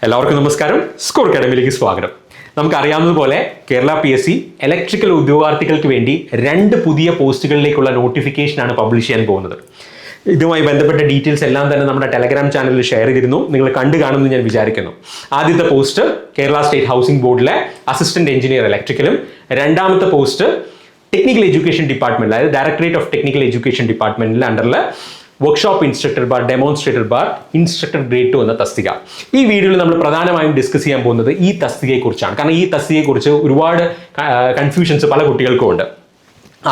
എല്ലാവർക്കും നമസ്കാരം. സ്കോർ അക്കാഡമിയിലേക്ക് സ്വാഗതം. നമുക്കറിയാവുന്നതുപോലെ കേരള PSC ഇലക്ട്രിക്കൽ ഉദ്യോഗാർത്ഥികൾക്ക് വേണ്ടി 2 പുതിയ പോസ്റ്റുകളിലേക്കുള്ള നോട്ടിഫിക്കേഷനാണ് പബ്ലിഷ് ചെയ്യാൻ പോകുന്നത്. ഇതുമായി ബന്ധപ്പെട്ട ഡീറ്റെയിൽസ് എല്ലാം തന്നെ നമ്മുടെ ടെലഗ്രാം ചാനലിൽ ഷെയർ ചെയ്തിരുന്നു. നിങ്ങൾ കണ്ടു കാണുമെന്ന് ഞാൻ വിചാരിക്കുന്നു. ആദ്യത്തെ പോസ്റ്റ് കേരള സ്റ്റേറ്റ് ഹൗസിംഗ് ബോർഡിലെ അസിസ്റ്റന്റ് എഞ്ചിനീയർ ഇലക്ട്രിക്കലും, രണ്ടാമത്തെ പോസ്റ്റ് ടെക്നിക്കൽ എഡ്യൂക്കേഷൻ ഡിപ്പാർട്ട്മെന്റ്, അതായത് ഡയറക്ടറേറ്റ് ഓഫ് ടെക്നിക്കൽ എഡ്യൂക്കേഷൻ ഡിപ്പാർട്ട്മെന്റിലെ അണ്ടറിൽ workshop instructor bar, demonstrator bar, instructor grade 2 എന്ന തസ്തിക. ഈ വീഡിയോയിൽ നമ്മൾ പ്രധാനമായും ഡിസ്കസ് ചെയ്യാൻ പോകുന്നത് ഈ തസ്തികയെക്കുറിച്ചാണ്. കാരണം ഈ തസ്തികയെക്കുറിച്ച് ഒരുപാട് കൺഫ്യൂഷൻസ് പല കുട്ടികൾക്കും ഉണ്ട്.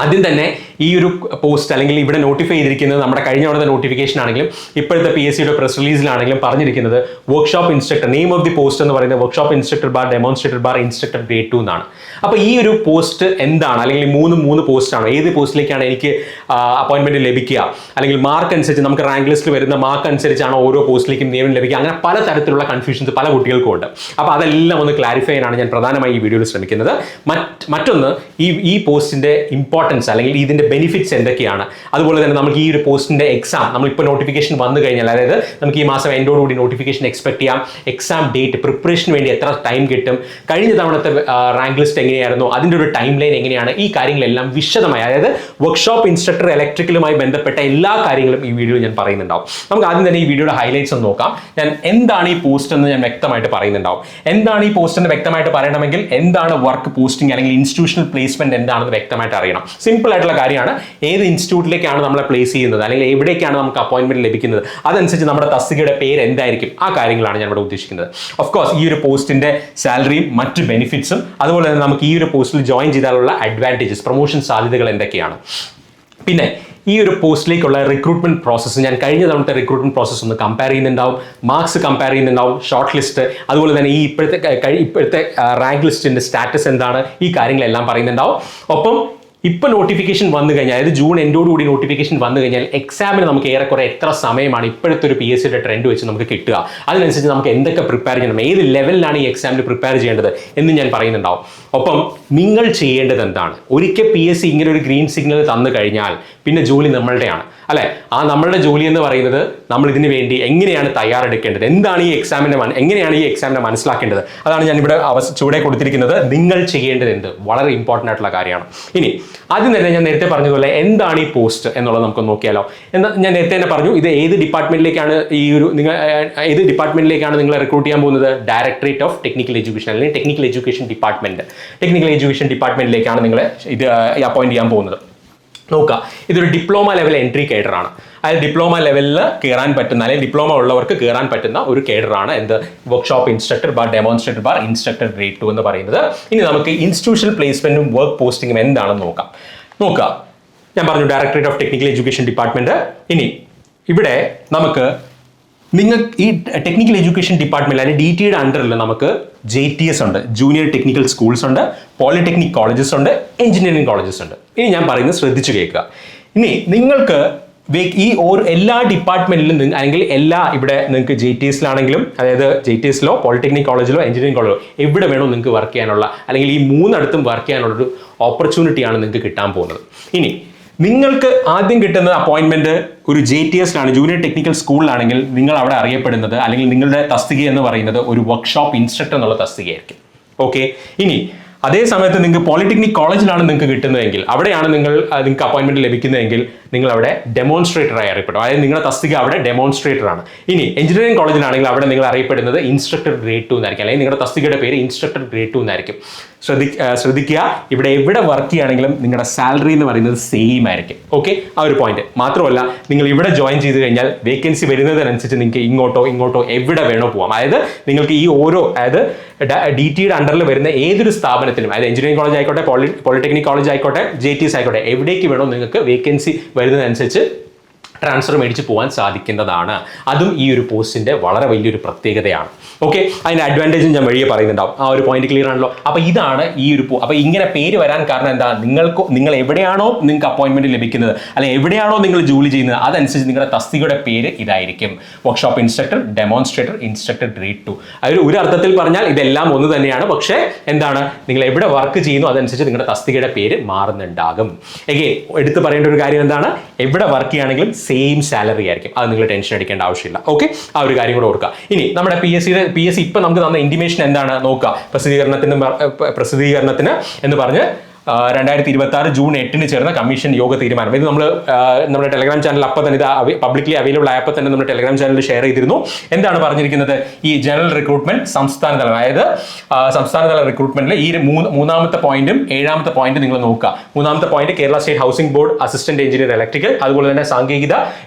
ആദ്യം തന്നെ ഈ ഒരു പോസ്റ്റ് അല്ലെങ്കിൽ ഇവിടെ നോട്ടിഫൈ ചെയ്തിരിക്കുന്നത് നമ്മുടെ കഴിഞ്ഞ തവണത്തെ നോട്ടിഫിക്കേഷൻ ആണെങ്കിലും ഇപ്പോഴത്തെ PSCയുടെ പ്രസ് റിലീസിലാണെങ്കിലും പറഞ്ഞിരിക്കുന്നത് workshop instructor, name of the post എന്ന് പറയുന്നത് workshop instructor bar, demonstrator bar, instructor grade 2 എന്നാണ്. അപ്പോൾ ഈ ഒരു പോസ്റ്റ് എന്താണ്, അല്ലെങ്കിൽ മൂന്ന് പോസ്റ്റാണ്, ഏത് പോസ്റ്റിലേക്കാണ് എനിക്ക് അപ്പോയിൻമെന്റ് ലഭിക്കുക, അല്ലെങ്കിൽ മാർക്ക് അനുസരിച്ച് നമുക്ക് റാങ്ക് ലിസ്റ്റിൽ വരുന്ന മാർക്ക് അനുസരിച്ചാണ് ഓരോ പോസ്റ്റിലേക്കും നിയമനം ലഭിക്കുക, അങ്ങനെ പല തരത്തിലുള്ള കൺഫ്യൂഷൻസ് പല കുട്ടികൾക്കും ഉണ്ട്. അപ്പോൾ അതെല്ലാം ഒന്ന് ക്ലാരിഫൈ ചെയ്യാനാണ് ഞാൻ പ്രധാനമായി ഈ വീഡിയോയിൽ ശ്രമിക്കുന്നത്. മറ്റൊന്ന് ഈ പോസ്റ്റിന്റെ ഇമ്പോർട്ടൻസ് അല്ലെങ്കിൽ ഇതിന്റെ ബെനിഫിറ്റ്സ് എന്തൊക്കെയാണ്, അതുപോലെ തന്നെ നമുക്ക് ഈ ഒരു പോസ്റ്റിന്റെ എക്സാം, നമ്മളിപ്പോൾ നോട്ടിഫിക്കേഷൻ വന്നു കഴിഞ്ഞാൽ, അതായത് നമുക്ക് ഈ മാസം എൻഡോടുകൂടി നോട്ടിഫിക്കേഷൻ എക്സ്പെക്ട് ചെയ്യാം, എക്സാം ഡേറ്റ്, പ്രിപ്പറേഷന് വേണ്ടി എത്ര ടൈം കിട്ടും, കഴിഞ്ഞ തവണത്തെ റാങ്ക് ലിസ്റ്റ് എങ്ങനെയായിരുന്നു, അതിൻ്റെ ഒരു ടൈം ലൈൻ എങ്ങനെയാണ്, ഈ കാര്യങ്ങളെല്ലാം വിശദമായി, അതായത് വർക്ക്ഷോപ്പ് ഇൻസ്ട്രക്ടർ ഇലക്ട്രിക്കലുമായി ബന്ധപ്പെട്ട എല്ലാ കാര്യങ്ങളും ഈ വീഡിയോയിൽ ഞാൻ പറയുന്നുണ്ടാവും. നമുക്ക് ആദ്യം തന്നെ ഈ വീഡിയോയുടെ ഹൈലൈറ്റ്സ് ഒന്ന് നോക്കാം. ഞാൻ എന്താണ് ഈ പോസ്റ്റ് എന്ന് ഞാൻ വ്യക്തമായിട്ട് പറയുന്നുണ്ടാവും. എന്താണ് ഈ പോസ്റ്റ് എന്ന് വ്യക്തമായിട്ട് പറയണമെങ്കിൽ എന്താണ് വർക്ക് പോസ്റ്റിംഗ് അല്ലെങ്കിൽ ഇൻസ്റ്റിറ്റ്യൂഷണൽ പ്ലേസ്മെന്റ് എന്താണെന്ന് വ്യക്തമായിട്ട് അറിയണം. സിമ്പിൾ ആയിട്ടുള്ള കാര്യമാണ്. ഏത് ഇൻസ്റ്റിറ്റ്യൂട്ടിലേക്കാണ് നമ്മളെ പ്ലേസ് ചെയ്യുന്നത്, അല്ലെങ്കിൽ എവിടേക്കാണ് നമുക്ക് അപ്പോയിന്റ്മെന്റ് ലഭിക്കുന്നത്, അതനുസരിച്ച് നമ്മുടെ തസ്തികയുടെ പേര് എന്തായിരിക്കും, ആ കാര്യങ്ങളാണ് ഞാൻ ഇവിടെ ഉദ്ദേശിക്കുന്നത്. ഓഫ് കോഴ്സ് ഈ ഒരു പോസ്റ്റിന്റെ സാലറിയും മറ്റ് ബെനിഫിറ്റ്സും, അതുപോലെ തന്നെ നമുക്ക് ഈ ഒരു പോസ്റ്റിൽ ജോയിൻ ചെയ്താലുള്ള അഡ്വാൻറ്റേജസ്, പ്രൊമോഷൻ സാധ്യതകൾ എന്തൊക്കെയാണ്, പിന്നെ ഈ ഒരു പോസ്റ്റിലേക്കുള്ള റിക്രൂട്ട്മെന്റ് പ്രോസസ്സ്, ഞാൻ കഴിഞ്ഞ തവണത്തെ റിക്രൂട്ട്മെന്റ് പ്രോസസ്സ് ഒന്ന് കമ്പയർ ചെയ്യുന്നുണ്ടാവും, മാർക്സ് കമ്പയർ ചെയ്യുന്നുണ്ടാവും, ഷോർട്ട് ലിസ്റ്റ്, അതുപോലെ തന്നെ ഈ ഇപ്പോഴത്തെ റാങ്ക് ലിസ്റ്റിന്റെ സ്റ്റാറ്റസ് എന്താണ്, ഈ കാര്യങ്ങളെല്ലാം പറയുന്നുണ്ടാവും. ഒപ്പം ഇപ്പം നോട്ടിഫിക്കേഷൻ വന്നു കഴിഞ്ഞാൽ, അതായത് ജൂൺ എൻഡോടുകൂടി നോട്ടിഫിക്കേഷൻ വന്നു കഴിഞ്ഞാൽ എക്സാമിന് നമുക്ക് ഏറെക്കുറെ എത്ര സമയമാണ് ഇപ്പോഴത്തെ ഒരു PSCയുടെ ട്രെൻഡ് വെച്ച് നമുക്ക് കിട്ടുക, അതിനനുസരിച്ച് നമുക്ക് എന്തൊക്കെ പ്രിപ്പയർ ചെയ്യണം, ഏത് ലെവലിലാണ് ഈ എക്സാമിന് പ്രിപ്പയർ ചെയ്യേണ്ടത് എന്ന് ഞാൻ പറയുന്നുണ്ടാവും. ഒപ്പം നിങ്ങൾ ചെയ്യേണ്ടത് എന്താണ്, ഒരിക്കൽ PSC ഇങ്ങനെ ഒരു ഗ്രീൻ സിഗ്നൽ തന്നു കഴിഞ്ഞാൽ പിന്നെ ജോലി നമ്മളുടെയാണ്, അല്ലെ? ആ നമ്മളുടെ ജോലി എന്ന് പറയുന്നത് നമ്മൾ ഇതിനു വേണ്ടി എങ്ങനെയാണ് തയ്യാറെടുക്കേണ്ടത്, എന്താണ് എങ്ങനെയാണ് ഈ എക്സാമിനെ മനസ്സിലാക്കേണ്ടത്, അതാണ് ഞാൻ ഇവിടെ ചുവടെ കൊടുത്തിരിക്കുന്നത്. നിങ്ങൾ ചെയ്യേണ്ടത് എന്ത്, വളരെ ഇമ്പോർട്ടൻ്റ് ആയിട്ടുള്ള കാര്യമാണ്. ഇനി ആദ്യം തന്നെ ഞാൻ നേരത്തെ പറഞ്ഞതുപോലെ എന്താണ് ഈ പോസ്റ്റ് എന്നുള്ളത് നമുക്ക് നോക്കിയാലോ. ഞാൻ നേരത്തെ തന്നെ പറഞ്ഞു, ഇത് ഏത് ഡിപ്പാർട്ട്മെന്റിലേക്കാണ് നിങ്ങളെ റിക്രൂട്ട് ചെയ്യാൻ പോകുന്നത്, ഡയറക്ടറേറ്റ് ഓഫ് ടെക്നിക്കൽ എഡ്യൂക്കേഷൻ അല്ലെങ്കിൽ ടെക്നിക്കൽ എഡ്യൂക്കേഷൻ ഡിപ്പാർട്ട്മെന്റിലേക്കാണ് നിങ്ങളെ ഇത് അപ്പോയിന്റ് ചെയ്യാൻ പോകുന്നത്. നോക്കുക, ഇതൊരു ഡിപ്ലോമ ലെവൽ എൻട്രി കേഡറാണ്. അതായത് ഡിപ്ലോമ ലെവലിൽ കയറാൻ പറ്റുന്ന, അല്ലെങ്കിൽ ഡിപ്ലോമ ഉള്ളവർക്ക് കയറാൻ പറ്റുന്ന ഒരു കേഡറാണ് എന്ത്, workshop instructor bar, demonstrator bar, instructor grade 2 എന്ന് പറയുന്നത്. ഇനി നമുക്ക് ഇൻസ്റ്റിറ്റ്യൂഷണൽ പ്ലേസ്മെന്റും വർക്ക് പോസ്റ്റിംഗും എന്താണെന്ന് നോക്കുക. ഞാൻ പറഞ്ഞു directorate of technical education department. ഇനി ഇവിടെ നമുക്ക് ഈ ടെക്നിക്കൽ എഡ്യൂക്കേഷൻ ഡിപ്പാർട്ട്മെന്റ് അല്ലെങ്കിൽ DTയുടെ അണ്ടറിൽ നമുക്ക് JTS ഉണ്ട്, ജൂനിയർ ടെക്നിക്കൽ സ്കൂൾസ് ഉണ്ട്, പോളിടെക്നിക് കോളേജസ് ഉണ്ട്, എഞ്ചിനീയറിംഗ് കോളേജസ് ഉണ്ട്. ഇനി ഞാൻ പറയുന്നത് ശ്രദ്ധിച്ചു കേൾക്കുക. ഇനി നിങ്ങൾക്ക് ഈ എല്ലാ ഡിപ്പാർട്ട്മെന്റിലും അല്ലെങ്കിൽ ഇവിടെ നിങ്ങൾക്ക് JTSലാണെങ്കിലും, അതായത് JTSലോ പോളിടെക്നിക് കോളേജിലോ എഞ്ചിനീയറിംഗ് കോളേജിലോ എവിടെ വേണോ നിങ്ങൾക്ക് വർക്ക് ചെയ്യാനുള്ള, അല്ലെങ്കിൽ ഈ മൂന്നിടത്തും വർക്ക് ചെയ്യാനുള്ളൊരു ഓപ്പർച്യൂണിറ്റിയാണ് നിങ്ങൾക്ക് കിട്ടാൻ പോകുന്നത്. ഇനി നിങ്ങൾക്ക് ആദ്യം കിട്ടുന്ന അപ്പോയിന്റ്മെന്റ് ഒരു JTSലാണ്, ജൂനിയർ ടെക്നിക്കൽ സ്കൂളിലാണെങ്കിൽ നിങ്ങൾ അവിടെ അറിയപ്പെടുന്നത്, അല്ലെങ്കിൽ നിങ്ങളുടെ തസ്തിക എന്ന് പറയുന്നത് ഒരു വർക്ക്ഷോപ്പ് ഇൻസ്ട്രക്ടർ എന്നുള്ള തസ്തികയായിരിക്കും. ഓക്കെ. ഇനി അതേ സമയത്ത് നിങ്ങൾക്ക് പോളിടെക്നിക് കോളേജിലാണ് നിങ്ങൾക്ക് കിട്ടുന്നതെങ്കിൽ, അവിടെയാണ് നിങ്ങൾക്ക് അപ്പോയിന്റ്മെന്റ് ലഭിക്കുന്നതെങ്കിൽ നിങ്ങൾ അവിടെ ഡെമോൺസ്ട്രേറ്ററായി അറിയപ്പെടും, അതായത് നിങ്ങളുടെ തസ്തിക അവിടെ ഡെമോൺസ്ട്രേറ്റർ ആണ്. ഇനി എഞ്ചിനീയറിംഗ് കോളേജിലാണെങ്കിൽ അവിടെ നിങ്ങൾ അറിയപ്പെടുന്നത് ഇൻസ്ട്രക്ടർ ഗ്രേഡ് 2 എന്നായിരിക്കും, അല്ലെങ്കിൽ നിങ്ങളുടെ തസ്തികയുടെ പേര് ഇൻസ്ട്രക്ടർ ഗ്രേഡ് 2 എന്നായിരിക്കും. ശ്രദ്ധിക്കുക, ഇവിടെ എവിടെ വർക്ക് ചെയ്യുകയാണെങ്കിലും നിങ്ങളുടെ സാലറി എന്ന് പറയുന്നത് സെയിം ആയിരിക്കും. ഓക്കെ, ആ ഒരു പോയിന്റ് മാത്രമല്ല, നിങ്ങൾ ഇവിടെ ജോയിൻ ചെയ്ത് കഴിഞ്ഞാൽ വേക്കൻസി വരുന്നതിനനുസരിച്ച് നിങ്ങൾക്ക് ഇങ്ങോട്ടോ എവിടെ വേണോ പോകാം. അതായത് നിങ്ങൾക്ക് ഈ അതായത് DTയുടെ അണ്ടറിൽ വരുന്ന ഏതൊരു സ്ഥാപനത്തിലും, അതായത് എഞ്ചിനീയറിംഗ് കോളേജ് ആയിക്കോട്ടെ, പോളിടെക്നിക് കോളേജ് ആയിക്കോട്ടെ, JTS ആയിക്കോട്ടെ, എവിടേക്ക് വേണോ നിങ്ങൾക്ക് വേക്കൻസി വരുന്നതനുസരിച്ച് ട്രാൻസ്ഫർ മേടിച്ച് പോകാൻ സാധിക്കുന്നതാണ്. അതും ഈ ഒരു പോസ്റ്റിന്റെ വളരെ വലിയൊരു പ്രത്യേകതയാണ്. ഓക്കെ, അതിന്റെ അഡ്വാൻറ്റേജും ഞാൻ വഴിയെ പറയുന്നുണ്ടാവും. ആ ഒരു പോയിന്റ് ക്ലിയർ ആണല്ലോ. അപ്പൊ ഇതാണ് ഈ ഒരു അപ്പൊ ഇങ്ങനെ പേര് വരാൻ കാരണം എന്താ, നിങ്ങൾ എവിടെയാണോ നിങ്ങൾക്ക് അപ്പോയിന്റ്മെന്റ് ലഭിക്കുന്നത്, അല്ലെങ്കിൽ എവിടെയാണോ നിങ്ങൾ ജോലി ചെയ്യുന്നത്, അതനുസരിച്ച് നിങ്ങളുടെ തസ്തികയുടെ പേര് ഇതായിരിക്കും, workshop instructor, demonstrator, instructor grade 2. അതൊരു അർത്ഥത്തിൽ പറഞ്ഞാൽ ഇതെല്ലാം ഒന്ന് തന്നെയാണ്. പക്ഷേ എന്താണ്, നിങ്ങൾ എവിടെ വർക്ക് ചെയ്യുന്നു അതനുസരിച്ച് നിങ്ങളുടെ തസ്തികയുടെ പേര് മാറുന്നുണ്ടാകും. എടുത്തു പറയേണ്ട ഒരു കാര്യം എന്താണ്, എവിടെ വർക്ക് ചെയ്യുകയാണെങ്കിലും സെയിം സാലറി ആയിരിക്കും. അത് നിങ്ങൾ ടെൻഷൻ അടിക്കേണ്ട ആവശ്യമില്ല. ഓക്കെ, ആ ഒരു കാര്യം കൂടെ ഓർക്കുക. ഇനി നമ്മുടെ പി എസ് സി ഇപ്പൊ നമുക്ക് തന്ന ഇന്റിമേഷൻ എന്താണ് നോക്കുക. പ്രസിദ്ധീകരണത്തിന് എന്ന് പറഞ്ഞ് 2026 ജൂൺ 8 ചേർന്ന കമ്മീഷൻ യോഗ തീരുമാനം. ഇത് നമ്മൾ നമ്മുടെ ടെലഗ്രാം ചാനൽ അപ്പം തന്നെ ഇത് പബ്ലിക്കലി അവൈലബിൾ ആയപ്പോൾ തന്നെ നമ്മുടെ ടെലഗ്രാം ചാനലിൽ ഷെയർ ചെയ്തിരുന്നു. എന്താണ് പറഞ്ഞിരിക്കുന്നത്? ഈ ജനറൽ റിക്രൂട്ട്മെന്റ് സംസ്ഥാനതലം, അതായത് സംസ്ഥാനതല റിക്രൂട്ട്മെന്റിൽ ഈ മൂന്നാമത്തെ പോയിന്റും 7ാമത്തെ പോയിന്റ് നിങ്ങൾ നോക്കുക. മൂന്നാമത്തെ point Kerala state housing board assistant engineer electrical, അതുപോലെ തന്നെ സാങ്കേതിക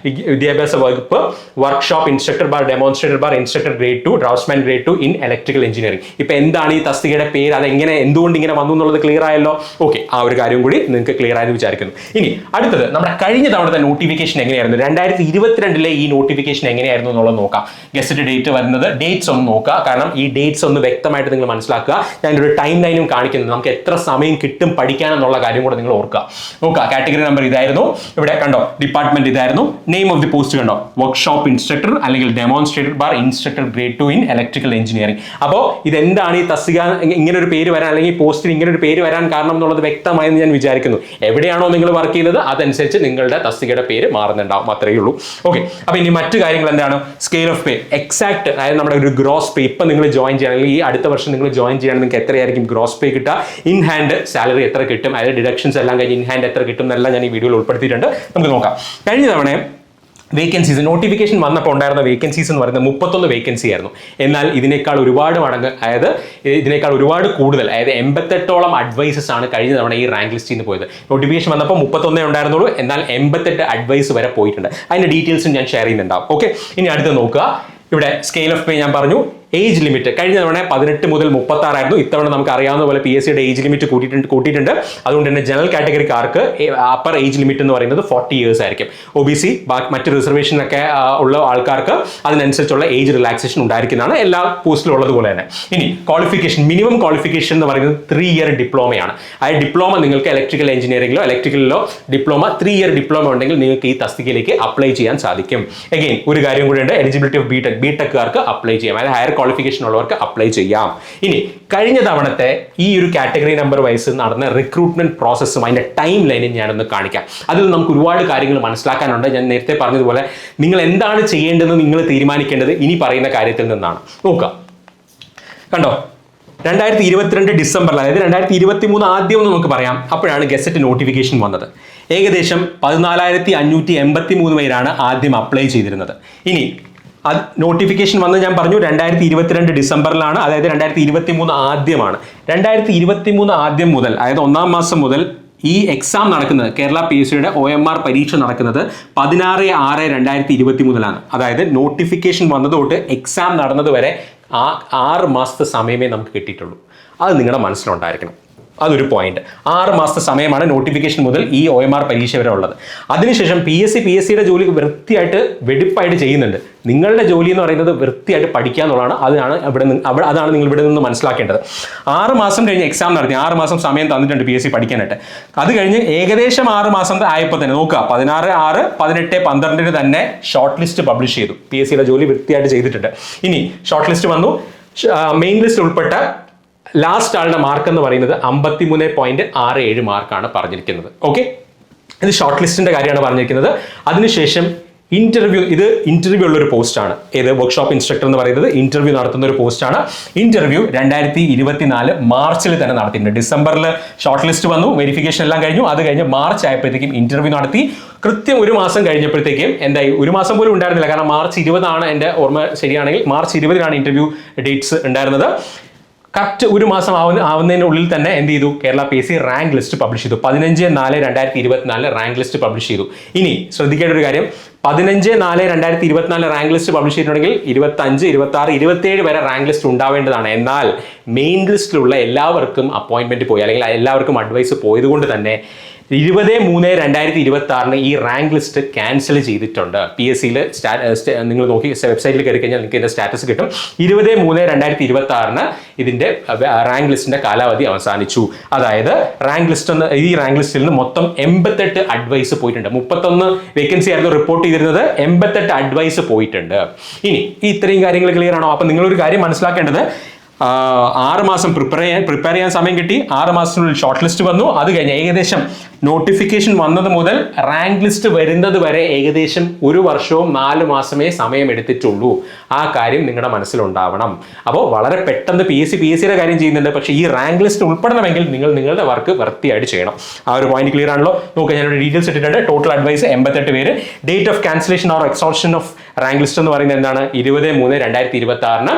വിദ്യാഭ്യാസ വകുപ്പ് workshop instructor bar demonstrator bar instructor grade 2 draughtsman grade 2 in electrical engineering. ഇപ്പൊ എന്താണ് ഈ തസ്തികയുടെ പേര്, അതെങ്ങനെ എന്തുകൊണ്ട് ഇങ്ങനെ വന്നു എന്നുള്ളത് ക്ലിയർ ആയല്ലോ. ഓക്കെ, ആ ഒരു കാര്യം കൂടി നിങ്ങൾക്ക് ക്ലിയർ ആയെന്ന് വിചാരിക്കുന്നു. ഇനി അടുത്തത് നമ്മുടെ കഴിഞ്ഞ തവണത്തെ നോട്ടിഫിക്കേഷൻ എങ്ങനെയായിരുന്നു, 2022 ഈ നോട്ടിഫിക്കേഷൻ എങ്ങനെയായിരുന്നു എന്നുള്ളത് നോക്കാം. ഗസറ്റ് ഡേറ്റ് വരുന്നത്, ഡേറ്റ്സ് ഒന്ന് നോക്കുക. കാരണം ഈ ഡേറ്റ്സ് ഒന്ന് വ്യക്തമായിട്ട് നിങ്ങൾ മനസ്സിലാക്കുക. ഞാനൊരു ടൈം ലൈനും കാണിക്കുന്നത്, നമുക്ക് എത്ര സമയം കിട്ടും പഠിക്കാൻ എന്നുള്ള കാര്യം കൂടെ നിങ്ങൾ ഓർക്കുക. നോക്കുക, കാറ്റഗറി നമ്പർ ഇതായിരുന്നു, ഇവിടെ കണ്ടോ, ഡിപ്പാർട്ട്മെന്റ് ഇതായിരുന്നു, നെയിം ഓഫ് ദി പോസ്റ്റ് കണ്ടോ, വർക്ക്ഷോപ്പ് ഇൻസ്ട്രക്ടർ അല്ലെങ്കിൽ demonstrator bar instructor grade 2 in electrical engineering. അപ്പോൾ ഇതെന്താണ് ഈ തസ്തിക ഇങ്ങനെ ഒരു പേര് വരാൻ, അല്ലെങ്കിൽ പോസ്റ്റിന് ഇങ്ങനെ ഒരു പേര് വരാൻ കാരണം എന്നുള്ളത് വ്യക്തമായെന്ന് ഞാൻ വിചാരിക്കുന്നു. എവിടെയാണോ നിങ്ങൾ വർക്ക് ചെയ്യുന്നത് അതനുസരിച്ച് നിങ്ങളുടെ തസ്തികയുടെ പേര് മാറുന്നുണ്ടാവും, അത്രയേ ഉള്ളൂ. ഓക്കെ, അപ്പൊ ഇനി മറ്റു കാര്യങ്ങൾ എന്താണ്? സ്കെയിൽ ഓഫ് പേ എക്സാക്ട്, അതായത് നമ്മുടെ ഒരു ഗ്രോസ് പേ ഇപ്പൊ നിങ്ങൾ ജോയിൻ ചെയ്യണം, അല്ലെങ്കിൽ ഈ അടുത്ത വർഷം നിങ്ങൾ ജോയിൻ ചെയ്യണം, നിങ്ങൾക്ക് എത്രയായിരിക്കും ഗ്രോസ് പേ കിട്ടുക, ഇൻ ഹാൻഡ് സാലറി എത്ര കിട്ടും, അതായത് ഡിഡക്ഷൻസ് എല്ലാം കഴിഞ്ഞ് ഇൻ ഹാൻഡ് എത്ര കിട്ടും എന്നെല്ലാം ഞാൻ ഈ വീഡിയോയിൽ ഉൾപ്പെടുത്തിയിട്ടുണ്ട്. നമുക്ക് നോക്കാം. കഴിഞ്ഞ തവണ വേക്കൻസീസ് നോട്ടിഫിക്കേഷൻ വന്നപ്പോൾ ഉണ്ടായിരുന്ന വേക്കൻസീസ് എന്ന് പറയുന്നത് 31 വേക്കൻസി ആയിരുന്നു. എന്നാൽ ഇതിനേക്കാൾ ഒരുപാട് മടങ്ങ്, അതായത് ഇതിനേക്കാൾ ഒരുപാട് കൂടുതൽ, അതായത് 88ഓളം അഡ്വൈസസ് ആണ് കഴിഞ്ഞ തവണ ഈ റാങ്ക് ലിസ്റ്റിൽ നിന്ന് പോയത്. നോട്ടിഫിക്കേഷൻ വന്നപ്പോൾ 31 ഉണ്ടായിരുന്നുള്ളൂ, എന്നാൽ 88 അഡ്വൈസ് വരെ പോയിട്ടുണ്ട്. അതിന്റെ ഡീറ്റെയിൽസും ഞാൻ ഷെയർ ചെയ്യുന്നുണ്ടാവും. ഓക്കെ, ഇനി അടുത്ത് നോക്കുക. ഇവിടെ സ്കെയിൽ ഓഫ് പേ ഞാൻ പറഞ്ഞു. ഏജ് ലിമിറ്റ് കഴിഞ്ഞ തവണ 18 മുതൽ 36 ആയിരുന്നു. ഇത്തവണ നമുക്ക് അറിയാവുന്ന പോലെ PSCയുടെ ഏജ് ലിമിറ്റ് കൂട്ടിയിട്ടുണ്ട്. അതുകൊണ്ട് തന്നെ ജനറൽ കാറ്റഗറിക്കാർക്ക് അപ്പർ ഏജ് ലിമിറ്റ് എന്ന് പറയുന്നത് 40 ഇയേഴ്സ് ആയിരിക്കും. OBC മറ്റ് റിസർവേഷൻ ഒക്കെ ഉള്ള ആൾക്കാർക്ക് അതിനനുസരിച്ചുള്ള ഏജ് റിലാക്സേഷൻ ഉണ്ടായിരിക്കുന്നതാണ്, എല്ലാ പോസ്റ്റിലും ഉള്ളതുപോലെ തന്നെ. ഇനി ക്വാളിഫിക്കേഷൻ, മിനിമം ക്വാളിഫിക്കേഷൻ എന്ന് പറയുന്നത് 3 ഇയർ ഡിപ്ലോമയാണ്. ആ ഡിപ്ലോമ നിങ്ങൾക്ക് ഇലക്ട്രിക്കൽ എഞ്ചിനീയറിംഗിലോ ഇലക്ട്രിക്കലിലോ ഡിപ്ലോമ 3 ഇയർ ഡിപ്ലോമ ഉണ്ടെങ്കിൽ നിങ്ങൾക്ക് ഈ തസ്തികയിലേക്ക് അപ്ലൈ ചെയ്യാൻ സാധിക്കും. എഗെയിൻ ഒരു കാര്യം കൂടി ഉണ്ട്, എലിജിബിലിറ്റി ഓഫ് ബിടെക്കാർക്ക് അപ്ലൈ ചെയ്യാം, അതായത് ഹയർ ക്വാളിഫിക്കേഷൻ ഉള്ളവർക്ക് അപ്ലൈ ചെയ്യാം. ഇനി കഴിഞ്ഞ തവണത്തെ ഈ ഒരു കാറ്റഗറി നമ്പർ വൈസ് നടന്ന റിക്രൂട്ട്മെന്റ് പ്രോസസ്സും അതിന്റെ ടൈം ലൈനും ഞാനൊന്ന് കാണിക്കാം. അതിൽ നമുക്ക് ഒരുപാട് കാര്യങ്ങൾ മനസ്സിലാക്കാനുണ്ട്. ഞാൻ നേരത്തെ പറഞ്ഞതുപോലെ നിങ്ങൾ എന്താണ് ചെയ്യേണ്ടതെന്ന് നിങ്ങൾ തീരുമാനിക്കേണ്ടത് ഇനി പറയുന്ന കാര്യത്തിൽ നിന്നാണ്. നോക്കുക, കണ്ടോ, 2022 ഡിസംബറിൽ, അതായത് 2023 ആദ്യം എന്ന് നമുക്ക് പറയാം, അപ്പോഴാണ് ഗസറ്റ് നോട്ടിഫിക്കേഷൻ വന്നത്. ഏകദേശം 14,583 പേരാണ് ആദ്യം അപ്ലൈ ചെയ്തിരുന്നത്. ഇനി നോട്ടിഫിക്കേഷൻ വന്ന് ഞാൻ പറഞ്ഞു 2022 ഡിസംബറിലാണ്, അതായത് 2023 ആദ്യമാണ്. 2023 ആദ്യം മുതൽ, അതായത് 1-ാം മാസം മുതൽ ഈ എക്സാം നടക്കുന്നത്, കേരള PSCയുടെ OMR പരീക്ഷ നടക്കുന്നത് 16/6/2023 അതായത് നോട്ടിഫിക്കേഷൻ വന്നത് തൊട്ട് എക്സാം നടന്നത് വരെ 6 മാസത്തെ സമയമേ നമുക്ക് കിട്ടിയിട്ടുള്ളൂ. അത് നിങ്ങളുടെ മനസ്സിലുണ്ടായിരിക്കണം. അതൊരു പോയിന്റ്. 6 മാസത്തെ സമയമാണ് നോട്ടിഫിക്കേഷൻ മുതൽ ഈ OMR പരീക്ഷ വരെ ഉള്ളത്. അതിനുശേഷം PSCയുടെ ജോലി വൃത്തിയായിട്ട് വെടിപ്പായിട്ട് ചെയ്യുന്നുണ്ട്. നിങ്ങളുടെ ജോലി എന്ന് പറയുന്നത് വൃത്തിയായിട്ട് പഠിക്കുക എന്നുള്ളതാണ്. അതാണ് നിങ്ങൾ ഇവിടെ നിന്ന് മനസ്സിലാക്കേണ്ടത്. 6 മാസം കഴിഞ്ഞ് എക്സാം നടത്തി, 6 മാസം സമയം തന്നിട്ടുണ്ട് PSC പഠിക്കാനായിട്ട്. അത് കഴിഞ്ഞ് ഏകദേശം 6 മാസം ആയപ്പോൾ തന്നെ നോക്കുക, 16/6/18/12 തന്നെ ഷോർട്ട് ലിസ്റ്റ് പബ്ലിഷ് ചെയ്തു. PSCയുടെ ജോലി വൃത്തിയായിട്ട് ചെയ്തിട്ടുണ്ട്. ഇനി ഷോർട്ട് ലിസ്റ്റ് വന്നു. മെയിൻ ലിസ്റ്റ് ഉൾപ്പെട്ട ലാസ്റ്റ് ആളുടെ മാർക്ക് എന്ന് പറയുന്നത് 53.67 മാർക്കാണ് പറഞ്ഞിരിക്കുന്നത്. ഓക്കെ, ഇത് ഷോർട്ട് ലിസ്റ്റിന്റെ കാര്യമാണ് പറഞ്ഞിരിക്കുന്നത്. അതിനുശേഷം ഇന്റർവ്യൂ ഉള്ള ഒരു പോസ്റ്റാണ്. ഏത് വർക്ക്ഷോപ്പ് ഇൻസ്ട്രക്ടർ എന്ന് പറയുന്നത് ഇന്റർവ്യൂ നടത്തുന്ന ഒരു പോസ്റ്റാണ്. ഇന്റർവ്യൂ 2024 മാർച്ചിൽ തന്നെ നടത്തിയിട്ടുണ്ട്. ഡിസംബറിൽ ഷോർട്ട് ലിസ്റ്റ് വന്നു, വെരിഫിക്കേഷൻ എല്ലാം കഴിഞ്ഞു. അത് കഴിഞ്ഞ് മാർച്ച് ആയപ്പോഴത്തേക്കും ഇന്റർവ്യൂ നടത്തി. കൃത്യം 1 മാസം കഴിഞ്ഞപ്പോഴത്തേക്കും എന്തായി, 1 മാസം പോലും ഉണ്ടായിരുന്നില്ല. കാരണം March 20 എൻ്റെ ഓർമ്മ ശരിയാണെങ്കിൽ March 20 ഇന്റർവ്യൂ ഡേറ്റ്സ് ഉണ്ടായിരുന്നത്. കറക്റ്റ് 1 മാസം ആവുന്നതിനുള്ളിൽ തന്നെ എന്ത് ചെയ്തു, Kerala PSC rank list publish ചെയ്തു. 15/4/2024 റാങ്ക് ലിസ്റ്റ് പബ്ലിഷ് ചെയ്തു. ഇനി ശ്രദ്ധിക്കേണ്ട ഒരു കാര്യം, 15/4/2024 റാങ്ക് ലിസ്റ്റ് പബ്ലിഷ് ചെയ്തിട്ടുണ്ടെങ്കിൽ 25, 26, 27 വരെ റാങ്ക് ലിസ്റ്റ് ഉണ്ടാവേണ്ടതാണ്. എന്നാൽ മെയിൻ ലിസ്റ്റിലുള്ള എല്ലാവർക്കും അപ്പോയിന്റ്മെന്റ് പോയി, അല്ലെങ്കിൽ എല്ലാവർക്കും അഡ്വൈസ് പോയത് കൊണ്ട് തന്നെ 20/3/2026 ഈ റാങ്ക് ലിസ്റ്റ് ക്യാൻസൽ ചെയ്തിട്ടുണ്ട്. PSCയിൽ നിങ്ങൾ നോക്കി വെബ്സൈറ്റിൽ കയറി കഴിഞ്ഞാൽ നിങ്ങൾക്ക് ഇതിന്റെ സ്റ്റാറ്റസ് കിട്ടും. 20/3/2026 ഇതിന്റെ റാങ്ക് ലിസ്റ്റിന്റെ കാലാവധി അവസാനിച്ചു. അതായത് ഈ റാങ്ക് ലിസ്റ്റിൽ നിന്ന് മൊത്തം 88 അഡ്വൈസ് പോയിട്ടുണ്ട്. 31 വേക്കൻസി ആയിരുന്നു റിപ്പോർട്ട് ചെയ്തിരുന്നത്, 88 അഡ്വൈസ് പോയിട്ടുണ്ട്. ഇനി ഇത്രയും കാര്യങ്ങൾ ക്ലിയർ ആണോ? അപ്പൊ നിങ്ങളൊരു കാര്യം മനസ്സിലാക്കേണ്ടത്, 6 മാസം പ്രിപ്പയർ ചെയ്യാൻ സമയം കിട്ടി. 6 മാസത്തിനുള്ളിൽ ഷോർട്ട് ലിസ്റ്റ് വന്നു. അത് കഴിഞ്ഞ് ഏകദേശം നോട്ടിഫിക്കേഷൻ വന്നത് മുതൽ റാങ്ക് ലിസ്റ്റ് വരുന്നത് വരെ ഏകദേശം 1 വർഷവും 4 മാസമേ സമയം എടുത്തിട്ടുള്ളൂ. ആ കാര്യം നിങ്ങളുടെ മനസ്സിലുണ്ടാവണം. അപ്പോൾ വളരെ പെട്ടെന്ന് പി എസ് സിയുടെ കാര്യം ചെയ്യുന്നുണ്ട്, പക്ഷേ ഈ റാങ്ക് ലിസ്റ്റ് ഉൾപ്പെടണമെങ്കിൽ നിങ്ങൾ നിങ്ങളുടെ വർക്ക് വൃത്തിയായിട്ട് ചെയ്യണം. ആ ഒരു പോയിന്റ് ക്ലിയർ ആണല്ലോ? നോക്കുക, ഞാനൊരു ഡീറ്റെയിൽസ് ഇട്ടിട്ടുണ്ട്. ടോട്ടൽ അഡ്വൈസ് 88 പേര്. Date of cancellation or exhaustion of rank list എന്ന് പറയുന്നത് എന്താണ്? 20/3/2026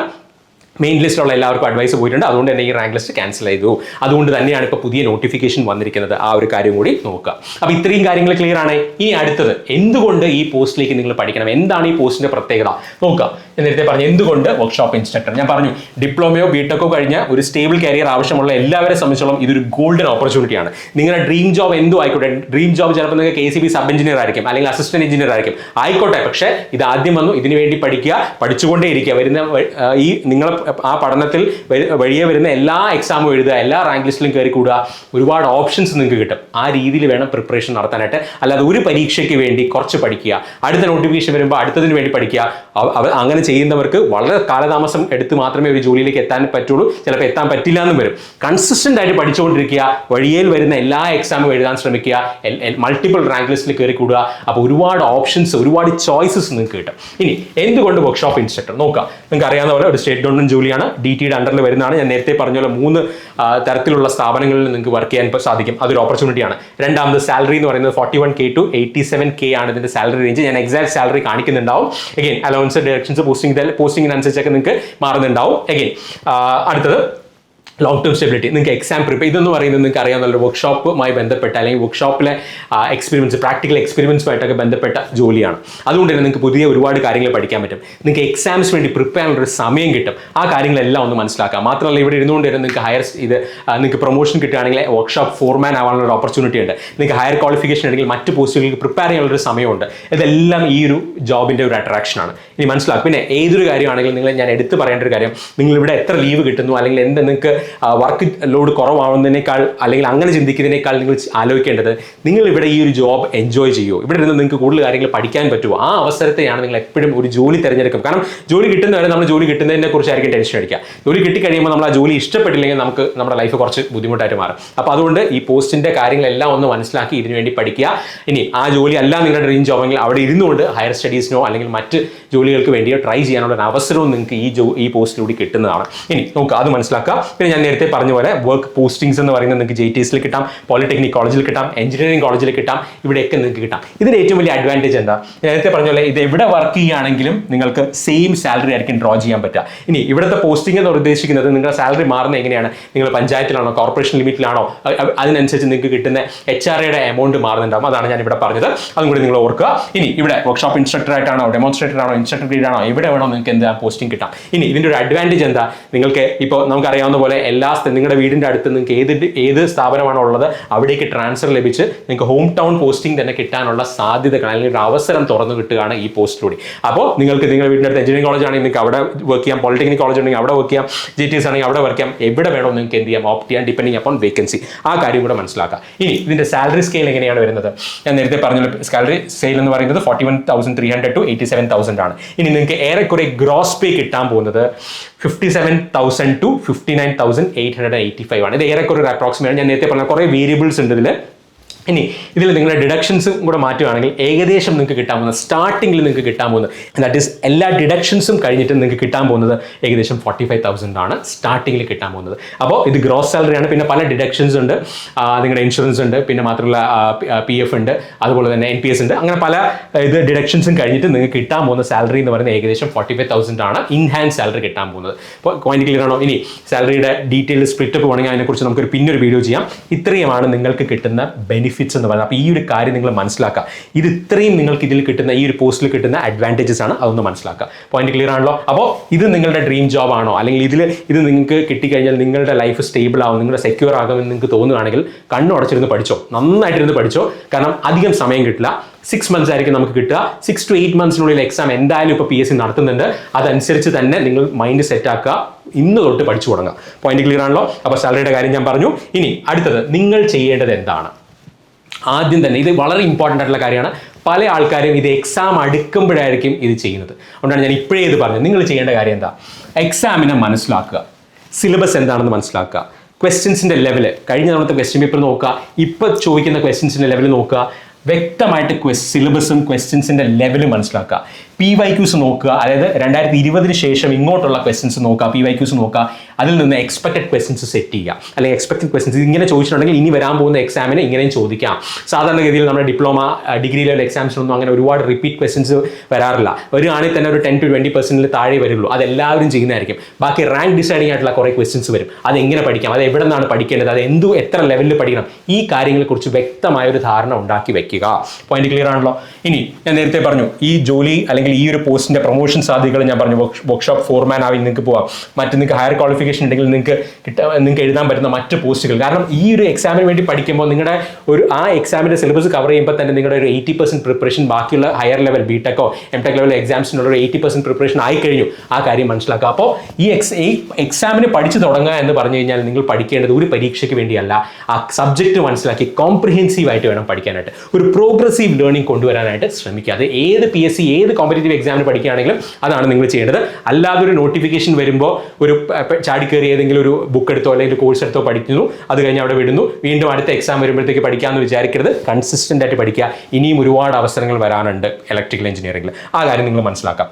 മെയിൻ ലിസ്റ്റിലുള്ള എല്ലാവർക്കും അഡ്വൈസ് പോയിട്ടുണ്ട്. അതുകൊണ്ട് തന്നെ ഈ റാങ്ക് ലിസ്റ്റ് ക്യാൻസൽ ചെയ്തു. അതുകൊണ്ട് തന്നെയാണ് ഇപ്പോൾ പുതിയ നോട്ടിഫിക്കേഷൻ വന്നിരിക്കുന്നത്. ആ ഒരു കാര്യം കൂടി നോക്കുക. അപ്പോൾ ഇത്രയും കാര്യങ്ങൾ ക്ലിയർ ആണ്. ഇനി അടുത്തത്, എന്തുകൊണ്ട് ഈ പോസ്റ്റിലേക്ക് നിങ്ങൾ പഠിക്കണം? എന്താണ് ഈ പോസ്റ്റിന്റെ പ്രത്യേകത നോക്കുക. ഞാൻ നേരത്തെ പറഞ്ഞു എന്തുകൊണ്ട് വർക്ക്ഷോപ്പ് ഇൻസ്ട്രക്ടർ. ഞാൻ പറഞ്ഞു ഡിപ്ലോമയോ ബിടെക്കോ കഴിഞ്ഞ ഒരു സ്റ്റേബിൾ കരിയർ ആവശ്യമുള്ള എല്ലാവരെ സംബന്ധിച്ചോളം ഇതൊരു ഗോൾഡൻ ഓപ്പർച്യൂണിറ്റിയാണ്. നിങ്ങളുടെ ഡ്രീം ജോബ് എന്തോ ആയിക്കോട്ടെ. ഡ്രീം ജോബ് ചിലപ്പോൾ നിങ്ങൾക്ക് KCB സബ് എഞ്ചിനീയർ ആയിരിക്കും, അല്ലെങ്കിൽ അസിസ്റ്റന്റ് എഞ്ചിനീയർ ആയിരിക്കും, ആയിക്കോട്ടെ. പക്ഷേ ഇത് ആദ്യം വന്നു, ഇതിനു വേണ്ടി പഠിക്കുക, പഠിച്ചുകൊണ്ടേ ഇരിക്കുക. വരുന്ന ഈ നിങ്ങൾ ആ പഠനത്തിൽ വഴിയെ വരുന്ന എല്ലാ എക്സാമും എഴുതുക, എല്ലാ റാങ്ക് ലിസ്റ്റിലും കയറി കൂടുക. ഒരുപാട് ഓപ്ഷൻസ് നിങ്ങൾക്ക് കിട്ടും. ആ രീതിയിൽ വേണം പ്രിപ്പറേഷൻ നടത്താനായിട്ട്. അല്ലാതെ ഒരു പരീക്ഷയ്ക്ക് വേണ്ടി കുറച്ച് പഠിക്കുക, അടുത്ത നോട്ടിഫിക്കേഷൻ വരുമ്പോൾ അടുത്തതിന് വേണ്ടി പഠിക്കുക. അങ്ങനെ ചെയ്യുന്നവർക്ക് വളരെ കാലതാമസം എടുത്ത് മാത്രമേ ഒരു ജോലിയിലേക്ക് എത്താൻ പറ്റുള്ളൂ. ചിലപ്പോൾ എത്താൻ പറ്റില്ല എന്നും വരും. കൺസിസ്റ്റന്റ് ആയിട്ട് പഠിച്ചുകൊണ്ടിരിക്കുക, വഴിയിൽ വരുന്ന എല്ലാ എക്സാമും എഴുതാൻ ശ്രമിക്കുക, മൾട്ടിപ്പിൾ റാങ്ക് ലിസ്റ്റിൽ കയറി കൂടുക. അപ്പോൾ ഒരുപാട് ഓപ്ഷൻസ്, ഒരുപാട് ചോയ്സസ് നിങ്ങൾക്ക് കിട്ടും. ഇനി എന്തുകൊണ്ട് വർക്ക്ഷോപ്പ് ഇൻസ്ട്രക്ടർ നോക്കുക. നിങ്ങൾക്ക് അറിയാവുന്ന പോലെ ഒരു സ്റ്റേറ്റ് ഗവൺമെന്റ് ജോലിയാണ്, DTയുടെ അണ്ടറിൽ വരുന്നതാണ്. ഞാൻ നേരത്തെ പറഞ്ഞ പോലെ 3 തരത്തിലുള്ള സ്ഥാപനങ്ങളിൽ നിങ്ങൾക്ക് വർക്ക് ചെയ്യാൻ സാധിക്കും. അതൊരു ഓപ്പർച്യൂണിറ്റിയാണ്. രണ്ടാമത് സാലറി എന്ന് പറയുന്നത് 41K to 87K ആണ് ഇതിന്റെ സാലറി റേഞ്ച്. ഞാൻ എക്സാക്ട് സാലറി കാണിക്കുന്നുണ്ടാവും. എഗെയിൻ അലവൻസ്, ഡയറക്ഷൻസ്, പോസ്റ്റിങ്ങിനനുസരിച്ചൊക്കെ നിങ്ങൾക്ക് മാറുന്നുണ്ടാവും. എഗെയിൻ അടുത്തത് ലോങ് ടേം സ്റ്റെബിലിറ്റി. നിങ്ങൾക്ക് എക്സാം പ്രിപ്പയർ ഇതെന്ന് പറയുന്നത് നിങ്ങൾക്ക് അറിയാവുന്ന വർക്ക്ഷോപ്പുമായി ബന്ധപ്പെട്ട അല്ലെങ്കിൽ വർക്ക്ഷോപ്പിലെ എക്സ്പീരിയൻസ്, പ്രാക്ടിക്കൽ എക്സ്പീരിയൻസുമായിട്ടൊക്കെ ബന്ധപ്പെട്ട ജോലിയാണ്. അതുകൊണ്ട് തന്നെ നിങ്ങൾക്ക് പുതിയ ഒരുപാട് കാര്യങ്ങൾ പഠിക്കാൻ പറ്റും. നിങ്ങൾക്ക് എക്സാംസ് വേണ്ടി പ്രിപ്പയർ ചെയ്യാനുള്ളൊരു സമയം കിട്ടും. ആ കാര്യങ്ങളെല്ലാം ഒന്ന് മനസ്സിലാക്കാം. മാത്രമല്ല ഇവിടെ ഇരുന്നുകൊണ്ട് തന്നെ നിങ്ങൾക്ക് നിങ്ങൾക്ക് പ്രൊമോഷൻ കിട്ടുകയാണെങ്കിൽ വർക്ക്ഷോപ്പ് ഫോർമാൻ ആവാനുള്ള ഒരു ഓപ്പർച്യൂണിറ്റി ഉണ്ട്. നിങ്ങൾക്ക് ഹയർ ക്വാളിഫിക്കേഷൻ ഉണ്ടെങ്കിൽ മറ്റ് പോസ്റ്റുകൾക്ക് പ്രിപ്പയർ ചെയ്യാനുള്ളൊരു സമയമുണ്ട്. ഇതെല്ലാം ഈ ഒരു ജോബിൻ്റെ ഒരു അട്രാക്ഷനാണ്. ഇനി മനസ്സിലാക്കും. പിന്നെ ഏതൊരു കാര്യമാണെങ്കിലും ഞാൻ എടുത്തു പറയേണ്ട ഒരു കാര്യം, നിങ്ങളിവിടെ എത്ര ലീവ് കിട്ടുന്നു, അല്ലെങ്കിൽ നിങ്ങൾക്ക് വർക്ക് ലോഡ് കുറവാകുന്നതിനേക്കാൾ അല്ലെങ്കിൽ അങ്ങനെ ചിന്തിക്കുന്നതിനേക്കാൾ നിങ്ങൾ ആലോചിക്കേണ്ടത് നിങ്ങൾ ഇവിടെ ഈ ഒരു ജോബ് എൻജോയ് ചെയ്യുമോ, ഇവിടെ നിന്ന് നിങ്ങൾക്ക് കൂടുതൽ കാര്യങ്ങൾ പഠിക്കാൻ പറ്റുമോ. ആ അവസരത്തെയാണ് നിങ്ങൾ എപ്പോഴും ഒരു ജോലി തിരഞ്ഞെടുക്കും. കാരണം ജോലി കിട്ടുന്നവരെ നമ്മൾ ജോലി കിട്ടുന്നതിനെ കുറിച്ചായിരിക്കും ടെൻഷൻ അടിക്കുക. ജോലി കിട്ടിക്കഴിയുമ്പോൾ നമ്മൾ ആ ജോലി ഇഷ്ടപ്പെട്ടില്ലെങ്കിൽ നമുക്ക് നമ്മുടെ ലൈഫ് കുറച്ച് ബുദ്ധിമുട്ടായിട്ട് മാറും. അപ്പോൾ അതുകൊണ്ട് ഈ പോസ്റ്റിന്റെ കാര്യങ്ങളെല്ലാം ഒന്ന് മനസ്സിലാക്കി ഇതിനു വേണ്ടി പഠിക്കുക. ഇനി ആ ജോലി അല്ല നിങ്ങളുടെ ഡ്രീം ജോബെങ്കിൽ അവിടെ ഇരുന്നുകൊണ്ട് ഹയർ സ്റ്റഡീസിനോ അല്ലെങ്കിൽ മറ്റ് ജോലികൾക്ക് വേണ്ടിയോ ട്രൈ ചെയ്യാനുള്ള ഒരു അവസരവും നിങ്ങൾക്ക് ഈ പോസ്റ്റിലൂടെ കിട്ടുന്നതാണ്. ഇനി നമുക്ക് അത് മനസ്സിലാക്കുക. പിന്നെ ഞാൻ നേരത്തെ പറഞ്ഞ പോലെ വർക്ക് പോസ്റ്റിംഗ്സ് എന്ന് പറയുന്നത് നിങ്ങൾക്ക് JTSൽ കിട്ടാം, പോളിടെക്നിക് കോളേജിൽ കിട്ടാം, എഞ്ചിനീയറിംഗ് കോളേജിൽ കിട്ടാം, ഇവിടെയൊക്കെ നിങ്ങൾക്ക് കിട്ടാം. ഇതിന്റെ ഏറ്റവും വലിയ അഡ്വാൻറ്റേജ് എന്താ? നേരത്തെ പറഞ്ഞ പോലെ ഇത് എവിടെ വർക്ക് ചെയ്യുകയാണെങ്കിലും നിങ്ങൾക്ക് സെയിം സാലറി ആയിരിക്കും ഡ്രോ ചെയ്യാൻ പറ്റുക. ഇനി ഇവിടുത്തെ പോസ്റ്റിംഗ് എന്ന് ഉദ്ദേശിക്കുന്നത് നിങ്ങളുടെ സാലറി മാറുന്നത് എങ്ങനെയാണ്? നിങ്ങൾ പഞ്ചായത്തിലാണോ കോർപ്പറേഷൻ ലിമിറ്റിലാണോ അതിനനുസരിച്ച് നിങ്ങൾക്ക് കിട്ടുന്ന HRAയുടെ എമൗണ്ട് മാറുന്നുണ്ടാവും. അതാണ് ഞാൻ ഇവിടെ പറഞ്ഞത്. അതും കൂടി നിങ്ങൾ ഓർക്കുക. ഇനി ഇവിടെ വർക്ക്ഷോപ്പ് ഇൻസ്ട്രക്ടർ ആയിട്ടാണോ, ഡെമോൺസ്ട്രേറ്റർ ആണോ, ഇൻസ്ട്രക്ടർ ഗ്രേഡ് ആണോ, എവിടെ വേണോ നിങ്ങൾക്ക് എന്താ പോസ്റ്റിംഗ് കിട്ടാം. ഇനി ഇതിന്റെ ഒരു അഡ്വാൻറ്റേജ് എന്താ? നിങ്ങൾക്ക് ഇപ്പോൾ നമുക്കറിയാവുന്ന പോലെ നിങ്ങളുടെ വീടിന്റെ അടുത്ത് നിങ്ങൾക്ക് ഏത് സ്ഥാപനമാണോ ഉള്ളത് അവിടേക്ക് ട്രാൻസ്ഫർ ലഭിച്ച് നിങ്ങൾക്ക് ഹോം ടൗൺ പോസ്റ്റിംഗ് തന്നെ കിട്ടാനുള്ള സാധ്യതകൾ അല്ലെങ്കിൽ ഒരു അവസരം തുറന്നു കിട്ടുകയാണ് ഈ പോസ്റ്റിലൂടെ. അപ്പോൾ നിങ്ങൾക്ക് നിങ്ങളുടെ വീടിൻ്റെ അടുത്ത് എഞ്ചിനീയറിംഗ് കോളേജ് ആണെങ്കിൽ നിങ്ങൾക്ക് അവിടെ വർക്ക് ചെയ്യാം, പോളിടെക്നിക് കോളേജ് ഉണ്ടെങ്കിൽ അവിടെ വർക്ക് ചെയ്യാം, JTS ആണെങ്കിൽ അവിടെ വർക്ക് ചെയ്യാം, എവിടെ വേണോ നിങ്ങൾക്ക് എന്ത് ചെയ്യാം, ഓപ്റ്റ് ചെയ്യാം ഡിപ്പെൻഡിങ് അപ്പോൺ വേക്കൻസി. ആ കാര്യം കൂടെ മനസ്സിലാക്കാം. ഇനി ഇതിന്റെ സാലറി സ്കെയിൽ എങ്ങനെയാണ് വരുന്നത്? ഞാൻ നേരത്തെ പറഞ്ഞ സാലറി സ്കെയിൽ എന്ന് പറയുന്നത് 41,300 to 87,000 ആണ്. ഇനി നിങ്ങൾക്ക് ഏറെക്കുറെ ഗ്രോസ് പേ കിട്ടാൻ പോകുന്നത് 57,000 to 59,885 ആണ്. ഇത് ഏറെക്കുറെ ഒരു അപ്രോക്സിമേറ്റ്. ഞാൻ നേരത്തെ പറഞ്ഞ കുറേ വേരിയബിൾസ് ഉണ്ട് ഇതിൽ. ഇനി ഇതിൽ നിങ്ങളുടെ ഡിഡക്ഷൻസും കൂടെ മാറ്റുകയാണെങ്കിൽ ഏകദേശം നിങ്ങൾക്ക് കിട്ടാൻ പോകുന്നത് സ്റ്റാർട്ടിങ്ങിൽ നിങ്ങൾക്ക് കിട്ടാൻ പോകുന്നത് ദാറ്റ് ഈസ് എല്ലാ ഡിഡക്ഷൻസും കഴിഞ്ഞിട്ട് നിങ്ങൾക്ക് കിട്ടാൻ പോകുന്നത് ഏകദേശം 45,000 ആണ് സ്റ്റാർട്ടിങ്ങിൽ കിട്ടാൻ പോകുന്നത്. അപ്പോൾ ഇത് ഗ്രോസ് സാലറിയാണ്. പിന്നെ പല ഡിഡക്ഷൻസ് ഉണ്ട്, നിങ്ങളുടെ ഇൻഷുറൻസ് ഉണ്ട്, പിന്നെ മാത്രമല്ല PF ഉണ്ട്, അതുപോലെ തന്നെ NPS ഉണ്ട്. അങ്ങനെ പല ഡിഡക്ഷൻസും കഴിഞ്ഞിട്ട് നിങ്ങൾക്ക് കിട്ടാൻ പോകുന്ന സാലറി എന്ന് പറയുന്നത് ഏകദേശം 45,000 ആണ് ഇൻഹാൻഡ് സാലറി കിട്ടാൻ പോകുന്നത്. അപ്പോൾ പോയിന്റ് ക്ലിയർ ആണോ? ഇനി സാലറിയുടെ ഡീറ്റെയിൽ സ്പ്ലിറ്റപ്പ് വേണമെങ്കിൽ അതിനെക്കുറിച്ച് നമുക്കൊരു പിന്നൊരു വീഡിയോ ചെയ്യാം. ഇത്രയുമാണ് നിങ്ങൾക്ക് കിട്ടുന്ന ബെനിഫിറ്റ്സ് എന്ന് പറയുന്നത്. അപ്പോൾ ഈ ഒരു കാര്യം നിങ്ങൾ മനസ്സിലാക്കുക. ഇത് ഇത്രയും നിങ്ങൾക്ക് ഇതിൽ കിട്ടുന്ന ഈ ഒരു പോസ്റ്റിൽ കിട്ടുന്ന അഡ്വാൻറ്റേജസ് ആണ്. അതൊന്ന് മനസ്സിലാക്കുക. പോയിന്റ് ക്ലിയർ ആണല്ലോ? അപ്പോൾ ഇത് നിങ്ങളുടെ ഡ്രീം ജോബ് ആണോ, അല്ലെങ്കിൽ ഇത് നിങ്ങൾക്ക് കിട്ടിക്കഴിഞ്ഞാൽ നിങ്ങളുടെ ലൈഫ് സ്റ്റേബിൾ ആവും, നിങ്ങളുടെ സെക്യൂർ ആകുമെന്ന് നിങ്ങൾക്ക് തോന്നുകയാണെങ്കിൽ കണ്ണു അടച്ചിരുന്ന് പഠിച്ചോ, നന്നായിട്ടിരുന്ന് പഠിച്ചോ. കാരണം അധികം സമയം കിട്ടില്ല. 6 months ആയിരിക്കും നമുക്ക് കിട്ടുക. 6 to 8 months എക്സാം എന്തായാലും ഇപ്പോൾ PSC നടത്തുന്നുണ്ട്. അതനുസരിച്ച് തന്നെ നിങ്ങൾ മൈൻഡ് സെറ്റ് ആക്കുക, ഇന്ന് തൊട്ട് പഠിച്ചു തുടങ്ങുക. പോയിന്റ് ക്ലിയർ ആണല്ലോ? അപ്പോൾ സാലറിയുടെ കാര്യം ഞാൻ പറഞ്ഞു. ഇനി അടുത്തത് നിങ്ങൾ ചെയ്യേണ്ടത് എന്താണ്? ആദ്യം തന്നെ ഇത് വളരെ ഇമ്പോർട്ടൻ്റ് ആയിട്ടുള്ള കാര്യമാണ്. പല ആൾക്കാരും ഇത് എക്സാം അടുക്കുമ്പോഴായിരിക്കും ഇത് ചെയ്യുന്നത്. അതുകൊണ്ടാണ് ഞാൻ ഇപ്പോഴേ ഇത് പറഞ്ഞത്. നിങ്ങൾ ചെയ്യേണ്ട കാര്യം എന്താ? എക്സാമിനെ മനസ്സിലാക്കുക. സിലബസ് എന്താണെന്ന് മനസ്സിലാക്കുക, ക്വസ്റ്റ്യൻസിൻ്റെ ലെവല്, കഴിഞ്ഞ തവണത്തെ ക്വസ്റ്റ്യൻ പേപ്പർ നോക്കുക, ഇപ്പോൾ ചോദിക്കുന്ന ക്വസ്റ്റ്യൻസിൻ്റെ ലെവൽ നോക്കുക, വ്യക്തമായിട്ട് സിലബസും ക്വസ്റ്റ്യൻസിൻ്റെ ലെവൽ മനസ്സിലാക്കുക. PYQs നോക്കുക, അതായത് 2020 ശേഷം ഇങ്ങോട്ടുള്ള ക്വസ്റ്റ്യൻസ് നോക്കുക, PYQs നോക്കുക, അതിൽ നിന്ന് എക്സ്പെക്റ്റഡ് ക്വസ്റ്റ്യൻസ് സെറ്റ് ചെയ്യുക. അല്ലെങ്കിൽ എക്സ്പെക്റ്റഡ് ക്വസ്റ്റ്യൻസ് ഇങ്ങനെ ചോദിച്ചിട്ടുണ്ടെങ്കിൽ ഇനി വരാൻ പോകുന്ന എക്സാമിന് ഇങ്ങനെയും ചോദിക്കാം. സാധാരണഗതിയിൽ നമ്മുടെ ഡിപ്ലോമ, ഡിഗ്രി ലെവൽ എക്സാംസിനൊന്നും അങ്ങനെ ഒരുപാട് റിപ്പീറ്റ് ക്വസ്റ്റ്യൻസ് വരാറില്ല. വരികയാണെങ്കിൽ തന്നെ ഒരു 10 to 20% താഴെ വരുള്ളൂ. അതെല്ലാവരും ചെയ്യുന്നതായിരിക്കും. ബാക്കി റാങ്ക് ഡിസൈഡിംഗ് ആയിട്ടുള്ള കുറേ ക്വസ്റ്റ്യൻസ് വരും. അതെങ്ങനെ പഠിക്കാം, അത് എവിടെ നിന്നാണ് പഠിക്കേണ്ടത്, അത് എത്ര ലെവലിൽ പഠിക്കണം, ഈ കാര്യങ്ങളെക്കുറിച്ച് വ്യക്തമായ ഒരു ധാരണ ഉണ്ടാക്കി വെക്കുക. പോയിന്റ് ക്ലിയർ ആണല്ലോ. ഇനി ഞാൻ നേരത്തെ പറഞ്ഞു, ഈ ജോലി അല്ലെങ്കിൽ ഈ ഒരു പോസ്റ്റിന്റെ പ്രൊമോഷൻ സാധ്യതകൾ ഞാൻ പറഞ്ഞു. വർക്ക്ഷോപ്പ് ഫോർമാൻ ആയി നിങ്ങൾക്ക് പോവാം. മറ്റ് നിങ്ങൾക്ക് ഹയർ ക്വാളിഫിക്കേഷൻ ഉണ്ടെങ്കിൽ നിങ്ങൾക്ക് എഴുതാൻ പറ്റുന്ന മറ്റ് പോസ്റ്റുകൾ. കാരണം ഈ ഒരു എക്സാമിന് വേണ്ടി പഠിക്കുമ്പോൾ നിങ്ങളുടെ ആ എക്സാമിന്റെ സിലബസ് കവർ ചെയ്യുമ്പോൾ തന്നെ നിങ്ങളുടെ ഒരു 80% പ്രിപ്പറേഷൻ ബാക്കിയുള്ള ഹയർ ലെവൽ ബിടെക്കോ എംടെക് ലെവൽ എക്സാംസിനുള്ള ഒരു 80% പ്രിപ്പറേഷൻ ആയി കഴിഞ്ഞു. ആ കാര്യം മനസ്സിലാക്കുക. അപ്പോൾ ഈ എക്സാമിന് പഠിച്ചു തുടങ്ങുക എന്ന് പറഞ്ഞു കഴിഞ്ഞാൽ നിങ്ങൾ പഠിക്കേണ്ടത് ഒരു പരീക്ഷയ്ക്ക് വേണ്ടിയല്ല, ആ സബ്ജക്റ്റ് മനസ്സിലാക്കി കോംപ്രിഹെൻസീവ് ആയിട്ട് വേണം പഠിക്കാനായിട്ട്. ഒരു പ്രോഗ്രസീവ് ലേണിംഗ് കൊണ്ടുവരാനായിട്ട് ശ്രമിക്കുക. അത് ഏത് PSC ഏത് കോമ്പറ്റേറ്റീവ് എക്സാമിന് പഠിക്കുകയാണെങ്കിലും അതാണ് നിങ്ങൾ ചെയ്യേണ്ടത്. അല്ലാതെ ഒരു നോട്ടിഫിക്കേഷൻ വരുമ്പോൾ ഒരു ചാടിക്കയറി ഏതെങ്കിലും ഒരു ബുക്ക് എടുത്തോ അല്ലെങ്കിൽ ഒരു കോഴ്സ് എടുത്തോ പഠിക്കുന്നു, അത് കഴിഞ്ഞ് അവിടെ വിടുന്നു, വീണ്ടും അടുത്ത എക്സാം വരുമ്പോഴത്തേക്ക് പഠിക്കാമെന്ന് വിചാരിക്കരുത്. കൺസിസ്റ്റൻ്റ് ആയിട്ട് പഠിക്കുക. ഇനിയും ഒരുപാട് അവസരങ്ങൾ വരാനുണ്ട് ഇലക്ട്രിക്കൽ എഞ്ചിനീയറിംഗിൽ. ആ കാര്യം നിങ്ങൾ മനസ്സിലാക്കാം.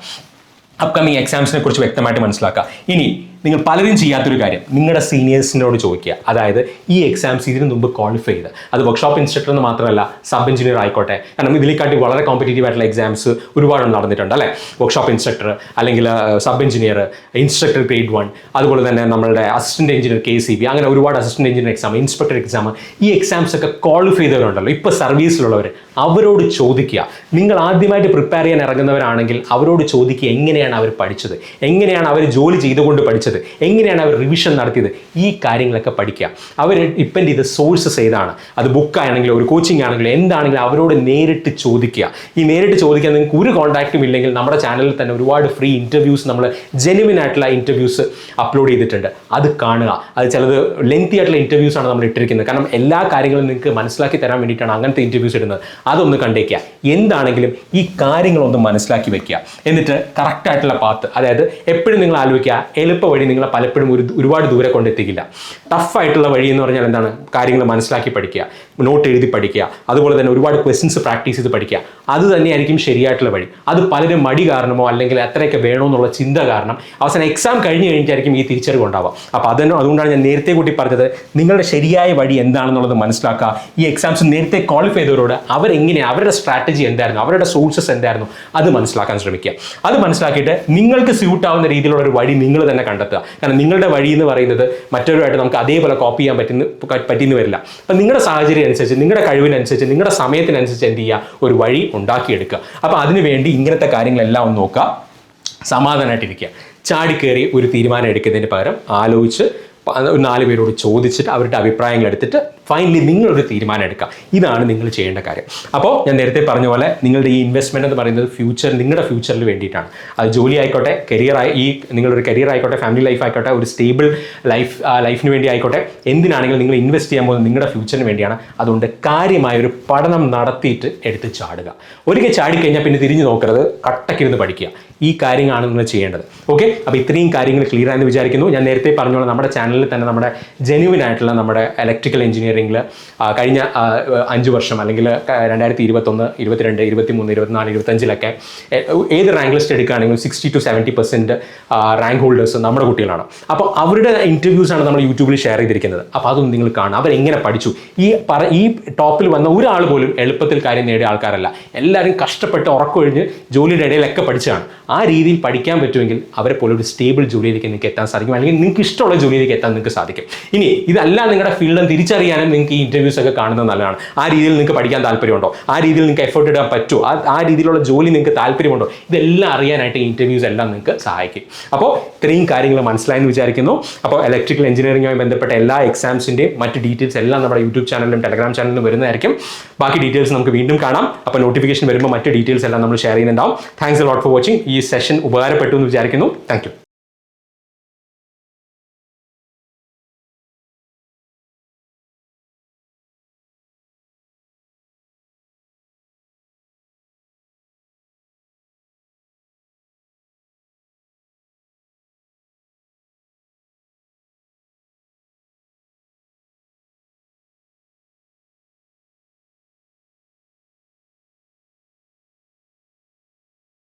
അപ്കമിങ് എക്സാംസിനെ കുറിച്ച് വ്യക്തമായിട്ട് മനസ്സിലാക്കുക. ഇനി നിങ്ങൾ പലരും ചെയ്യാത്തൊരു കാര്യം, നിങ്ങളുടെ സീനിയേഴ്സിനോട് ചോദിക്കുക. അതായത് ഈ എക്സാംസ് ഇതിനു മുമ്പ് ക്വാളിഫൈ ചെയ്ത്, അത് വർക്ക്ഷോപ്പ് ഇൻസ്ട്രക്ടർ എന്ന് മാത്രമല്ല, സബ് എഞ്ചിനീയർ ആയിക്കോട്ടെ. കാരണം ഇതിലേക്കാട്ടി വളരെ കോമ്പറ്റേറ്റീവ് ആയിട്ടുള്ള എക്സാംസ് ഒരുപാട് നടന്നിട്ടുണ്ട് അല്ലേ. വർക്ക്ഷോപ്പ് ഇൻസ്ട്രക്ടർ അല്ലെങ്കിൽ സബ് എഞ്ചിനീയർ, ഇൻസ്ട്രക്ടർ ഗ്രേഡ് 1, അതുപോലെ തന്നെ നമ്മളുടെ അസിസ്റ്റന്റ് എഞ്ചിനീയർ KCB, അങ്ങനെ ഒരുപാട് assistant engineer exam, inspector exam, ഈ എക്സാംസ് ഒക്കെ ക്വാളിഫൈ ചെയ്തവരുണ്ടല്ലോ, ഇപ്പോൾ സർവീസിലുള്ളവർ, അവരോട് ചോദിക്കുക. നിങ്ങൾ ആദ്യമായിട്ട് പ്രിപ്പയർ ചെയ്യാൻ ഇറങ്ങുന്നവരാണെങ്കിൽ അവരോട് ചോദിക്കുക, എങ്ങനെയാണ് അവർ പഠിച്ചത്, എങ്ങനെയാണ് അവർ ജോലി ചെയ്തുകൊണ്ട് പഠിച്ചത്, എങ്ങനെയാണ് അവർ റിവിഷൻ നടത്തിയത്, ഈ കാര്യങ്ങളൊക്കെ പഠിക്കുക. അവർ ഡിപ്പെൻഡ് ചെയ്ത സോഴ്സസ് ഏതാണ്, അത് ബുക്കാണെങ്കിലും ഒരു കോച്ചിങ് ആണെങ്കിലും എന്താണെങ്കിലും അവരോട് നേരിട്ട് ചോദിക്കുക. ഈ നേരിട്ട് ചോദിക്കാൻ നിങ്ങൾക്ക് ഒരു കോൺടാക്റ്റും ഇല്ലെങ്കിൽ നമ്മുടെ ചാനലിൽ തന്നെ ഒരുപാട് ഫ്രീ ഇൻ്റർവ്യൂസ്, നമ്മൾ ജെനുവിൻ ആയിട്ടുള്ള ഇൻ്റർവ്യൂസ് അപ്ലോഡ് ചെയ്തിട്ടുണ്ട്. അത് കാണുക. അത് ചിലത് ലെങ്തി ആയിട്ടുള്ള ഇൻ്റർവ്യൂസ് ആണ് നമ്മൾ ഇട്ടിരിക്കുന്നത്. കാരണം എല്ലാ കാര്യങ്ങളും നിങ്ങൾക്ക് മനസ്സിലാക്കി തരാൻ വേണ്ടിയിട്ടാണ് അങ്ങനത്തെ ഇൻ്റർവ്യൂസ് ഇടുന്നത്. അതൊന്ന് കണ്ടേക്കുക. എന്താണെങ്കിലും ഈ കാര്യങ്ങളൊന്ന് മനസ്സിലാക്കി വെക്കുക. എന്നിട്ട് കറക്റ്റായിട്ടുള്ള പാത്ത്, അതായത് എപ്പോഴും നിങ്ങൾ ആലോചിക്കുക, എളുപ്പ വഴി നിങ്ങളെ പലപ്പോഴും ഒരുപാട് ദൂരെ കൊണ്ടെത്തിക്കില്ല. ടഫായിട്ടുള്ള വഴി എന്ന് പറഞ്ഞാൽ എന്താണ്, കാര്യങ്ങൾ മനസ്സിലാക്കി പഠിക്കുക, നോട്ട് എഴുതി പഠിക്കുക, അതുപോലെ തന്നെ ഒരുപാട് ക്വസ്റ്റ്യൻസ് പ്രാക്ടീസ് ചെയ്ത് പഠിക്കുക. അത് തന്നെയായിരിക്കും ശരിയായിട്ടുള്ള വഴി. അത് പലരും മടി കാരണമോ അല്ലെങ്കിൽ അത്രയൊക്കെ വേണമെന്നുള്ള ചിന്ത കാരണം അവസാനം എക്സാം കഴിഞ്ഞ് കഴിഞ്ഞിട്ടായിരിക്കും ഈ തിരിച്ചറിവ് ഉണ്ടാവുക. അപ്പോൾ അതുകൊണ്ടാണ് ഞാൻ നേരത്തെ കൂട്ടി പറഞ്ഞത്, നിങ്ങളുടെ ശരിയായ വഴി എന്താണെന്നുള്ളത് മനസ്സിലാക്കുക. ഈ എക്സാംസ് നേരത്തെ ക്വാളിഫൈ ചെയ്തവരോട് അവരെങ്ങനെയാണ്, അവരുടെ സ്ട്രാറ്റജി എന്തായിരുന്നു, അവരുടെ സോഴ്സസ് എന്തായിരുന്നു, അത് മനസ്സിലാക്കാൻ ശ്രമിക്കുക. അത് മനസ്സിലാക്കിയിട്ട് നിങ്ങൾക്ക് സ്യൂട്ട് ആവുന്ന രീതിയിലുള്ള ഒരു വഴി നിങ്ങൾ തന്നെ കണ്ടെത്തുക. കാരണം നിങ്ങളുടെ വഴി എന്ന് പറയുന്നത് മറ്റൊരുമായിട്ട് നമുക്ക് അതേപോലെ കോപ്പി ചെയ്യാൻ പറ്റിയെന്ന് വരില്ല. അപ്പം നിങ്ങളുടെ സാഹചര്യം അനുസരിച്ച്, നിങ്ങളുടെ കഴിവിനനുസരിച്ച്, നിങ്ങളുടെ സമയത്തിനനുസരിച്ച് എന്ത് ചെയ്യുക, ഒരു വഴി ഉണ്ടാക്കിയെടുക്കുക. അപ്പോൾ അതിനുവേണ്ടി ഇങ്ങനത്തെ കാര്യങ്ങളെല്ലാം ഒന്ന് നോക്കുക. സമാധാനമായിട്ടിരിക്കുക. ചാടിക്കയറി ഒരു തീരുമാനം എടുക്കുന്നതിന് പകരം ആലോചിച്ച് 4 പേരോട് ചോദിച്ചിട്ട് അവരുടെ അഭിപ്രായങ്ങൾ എടുത്തിട്ട് ഫൈനലി നിങ്ങളൊരു തീരുമാനം എടുക്കുക. ഇതാണ് നിങ്ങൾ ചെയ്യേണ്ട കാര്യം. അപ്പോൾ ഞാൻ നേരത്തെ പറഞ്ഞ പോലെ നിങ്ങളുടെ ഈ ഇൻവെസ്റ്റ്മെൻറ്റ് എന്ന് പറയുന്നത് നിങ്ങളുടെ ഫ്യൂച്ചറിന് വേണ്ടിയിട്ടാണ്. അത് ജോലി ആയിക്കോട്ടെ, നിങ്ങളൊരു കരിയർ ആയിക്കോട്ടെ, ഫാമിലി ലൈഫ് ആയിക്കോട്ടെ, ഒരു സ്റ്റേബിൾ ലൈഫിന് വേണ്ടി ആയിക്കോട്ടെ, എന്തിനാണെങ്കിലും നിങ്ങൾ ഇൻവെസ്റ്റ് ചെയ്യാൻ പോകുന്നത് നിങ്ങളുടെ ഫ്യൂച്ചറിന് വേണ്ടിയാണ്. അതുകൊണ്ട് കാര്യമായൊരു പഠനം നടത്തിയിട്ട് എടുത്ത് ചാടുക. ഒരിക്കൽ ചാടിക്കഴിഞ്ഞാൽ പിന്നെ തിരിഞ്ഞു നോക്കരുത്, കട്ടക്കിരുന്ന് പഠിക്കുക. ഈ കാര്യങ്ങളാണ് നിങ്ങൾ ചെയ്യേണ്ടത്. ഓക്കെ, അപ്പോൾ ഇത്രയും കാര്യങ്ങൾ ക്ലിയർ ആയെന്ന് വിചാരിക്കുന്നു. ഞാൻ നേരത്തെ പറഞ്ഞോളാം, നമ്മുടെ ചാനലിൽ തന്നെ നമ്മുടെ ജെന്യുവിൻ ആയിട്ടുള്ള നമ്മുടെ ഇലക്ട്രിക്കൽ എഞ്ചിനീയറിംഗിൽ കഴിഞ്ഞ 5 വർഷം അല്ലെങ്കിൽ 2021, 22, 23, 24, 25 ഏത് റാങ്ക് ലിസ്റ്റ് എടുക്കുകയാണെങ്കിലും 60 to 70% റാങ്ക് ഹോൾഡേഴ്സ് നമ്മുടെ കുട്ടികളാണ്. അപ്പോൾ അവരുടെ ഇൻ്റർവ്യൂസാണ് നമ്മൾ യൂട്യൂബിൽ ഷെയർ ചെയ്തിരിക്കുന്നത്. അപ്പോൾ അതൊന്നും നിങ്ങൾ കാണുക. അവരെങ്ങനെ പഠിച്ചു. ഈ ടോപ്പിൽ വന്ന ഒരാൾ പോലും എളുപ്പത്തിൽ കാര്യം നേടിയ ആൾക്കാരല്ല. എല്ലാവരും കഷ്ടപ്പെട്ട് ഉറക്കൊഴിഞ്ഞ് ജോലിയുടെ ഇടയിലൊക്കെ പഠിച്ചതാണ്. ആ രീതിയിൽ പഠിക്കാൻ പറ്റുമെങ്കിൽ അവരെ പോലെ ഒരു സ്റ്റേബിൾ ജോലിയിലേക്ക് നിങ്ങൾക്ക് എത്താൻ സാധിക്കും. അല്ലെങ്കിൽ നിങ്ങൾക്ക് ഇഷ്ടമുള്ള ജോലിയിലേക്ക് എത്താൻ നിങ്ങൾക്ക് സാധിക്കും. ഇനി ഇതല്ല നിങ്ങളുടെ ഫീൽഡും തിരിച്ചറിയാനും നിങ്ങൾക്ക് ഈ ഇൻ്റർവ്യൂസ് ഒക്കെ കാണുന്നത് നല്ലതാണ്. ആ രീതിയിൽ നിങ്ങൾക്ക് പഠിക്കാൻ താല്പര്യമുണ്ടോ, ആ രീതിയിൽ നിങ്ങൾക്ക് എഫേർട്ട് ഇടാൻ പറ്റുമോ, ആ രീതിയിലുള്ള ജോലി നിങ്ങൾക്ക് താല്പര്യമുണ്ടോ, ഇതെല്ലാം അറിയാനായിട്ട് ഈ ഇൻ്റർവ്യൂസ് എല്ലാം നിങ്ങൾക്ക് സഹായിക്കും. അപ്പോൾ ഇത്രയും കാര്യങ്ങൾ മനസ്സിലായെന്ന് വിചാരിക്കുന്നു. അപ്പോൾ ഇലക്ട്രിക്കൽ എഞ്ചിനീയറിംഗുമായി ബന്ധപ്പെട്ട എല്ലാ എക്സാംസിൻ്റെയും മറ്റ് ഡീറ്റെയിൽസ് എല്ലാം നമ്മുടെ യൂട്യൂബ് ചാനലിലും ടെലഗ്രാം ചാനലിലും വരുന്നതായിരിക്കും. ബാക്കി ഡീറ്റെയിൽസ് നമുക്ക് വീണ്ടും കാണാം. അപ്പോൾ നോട്ടിഫിക്കേഷൻ വരുമ്പോൾ മറ്റ് ഡീറ്റെയിൽസ് എല്ലാം നമ്മൾ ഷെയർ ചെയ്യുന്നുണ്ടാവും. Thanks a lot for watching. ഈ സെഷൻ ഉപകാരപ്പെട്ടു എന്ന് വിചാരിക്കുന്നു. Thank you.